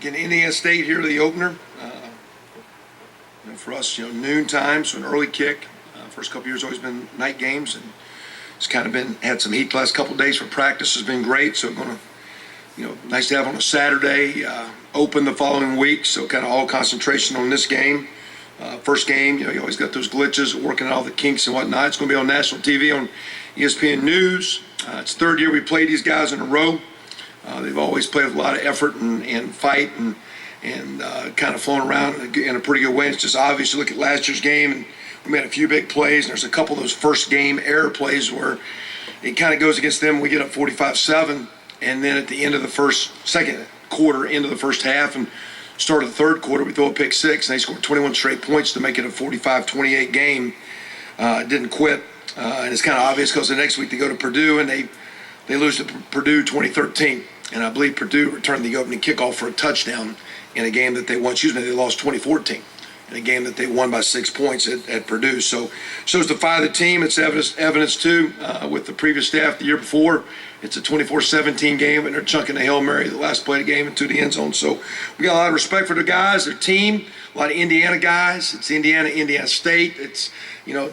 Again, Indiana State here, the opener. For us, noon time, so an early kick. First couple years always been night games, and it's kind of had some heat the last couple of days for practice. Has been great. So going to, nice to have on a Saturday. Open the following week, so kind of all concentration on this game. First game, you always got those glitches, working out all the kinks and whatnot. It's going to be on national TV on ESPN News. It's the third year we played these guys in a row. They've always played with a lot of effort and fight and kind of flown around in a pretty good way. It's just obvious. You look at last year's game, and we made a few big plays. And there's a couple of those first game error plays where it kind of goes against them. We get up 45-7, and then at the end of the second quarter, into the first half, and start of the third quarter, we throw a pick six, and they scored 21 straight points to make it a 45-28 game. Didn't quit, and it's kind of obvious because the next week they go to Purdue, and they lose to Purdue 2013. And I believe Purdue returned the opening kickoff for a touchdown in a game that they won. They lost 2014 in a game that they won by 6 points at Purdue. So shows the fight of the team. It's evidence too, with the previous staff the year before. It's a 24-17 game, and they're chunking a Hail Mary the last play of the game into the end zone. So we got a lot of respect for the guys, their team, a lot of Indiana guys. It's Indiana State. It's,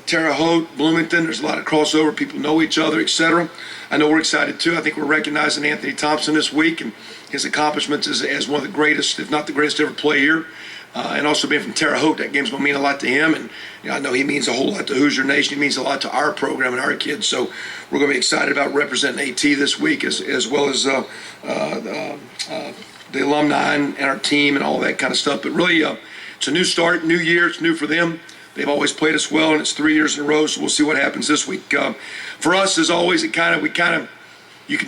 Terre Haute, Bloomington. There's a lot of crossover. People know each other, etc. I know we're excited too. I think we're recognizing Anthony Thompson this week and his accomplishments as one of the greatest, if not the greatest, to ever play here. And also being from Terre Haute, that game's going to mean a lot to him. And I know he means a whole lot to Hoosier Nation. He means a lot to our program and our kids. So we're going to be excited about representing AT this week, as well as the alumni and our team and all that kind of stuff. But really, it's a new start, new year. It's new for them. They've always played us well, and it's 3 years in a row. So we'll see what happens this week. For us, as always, you can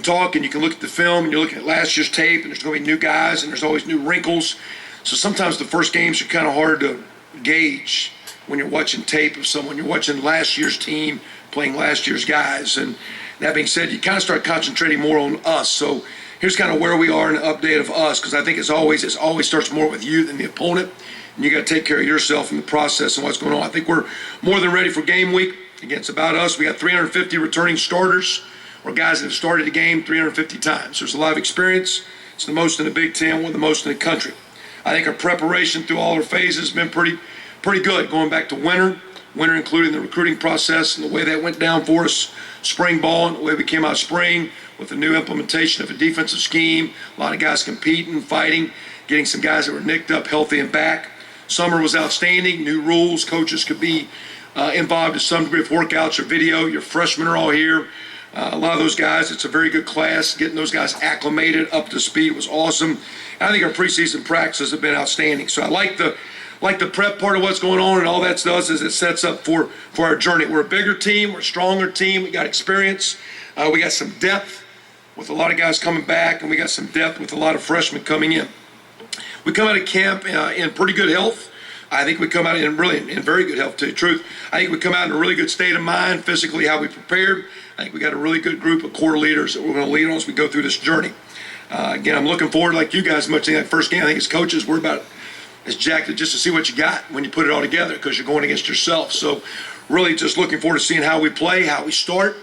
talk and you can look at the film, and you're looking at last year's tape, and there's going to be new guys, and there's always new wrinkles. So sometimes the first games are kind of hard to gauge when you're watching tape of someone. You're watching last year's team playing last year's guys. And that being said, you kind of start concentrating more on us. So here's kind of where we are in an update of us, because I think it always starts more with you than the opponent. And you got to take care of yourself in the process and what's going on. I think we're more than ready for game week. Again, it's about us. We got 350 returning starters, or guys that have started the game 350 times. There's a lot of experience. It's the most in the Big Ten, one of the most in the country. I think our preparation through all our phases has been pretty good, going back to winter including the recruiting process and the way that went down for us, spring ball and the way we came out of spring with the new implementation of a defensive scheme, a lot of guys competing, fighting, getting some guys that were nicked up, healthy and back. Summer was outstanding, new rules, coaches could be involved to some degree of workouts or video. Your freshmen are all here. A lot of those guys, it's a very good class. Getting those guys acclimated, up to speed was awesome. And I think our preseason practices have been outstanding. So I like the prep part of what's going on, and all that does is it sets up for our journey. We're a bigger team. We're a stronger team. We got experience. We got some depth with a lot of guys coming back, and we got some depth with a lot of freshmen coming in. We come out of camp in pretty good health. I think we come out in very good health, to tell you the truth. I think we come out in a really good state of mind, physically, how we prepared. I think we got a really good group of core leaders that we're going to lead on as we go through this journey. Again, I'm looking forward, like you guys, much in that first game. I think as coaches, we're about as jacked just to see what you got when you put it all together, because you're going against yourself. So really just looking forward to seeing how we play, how we start,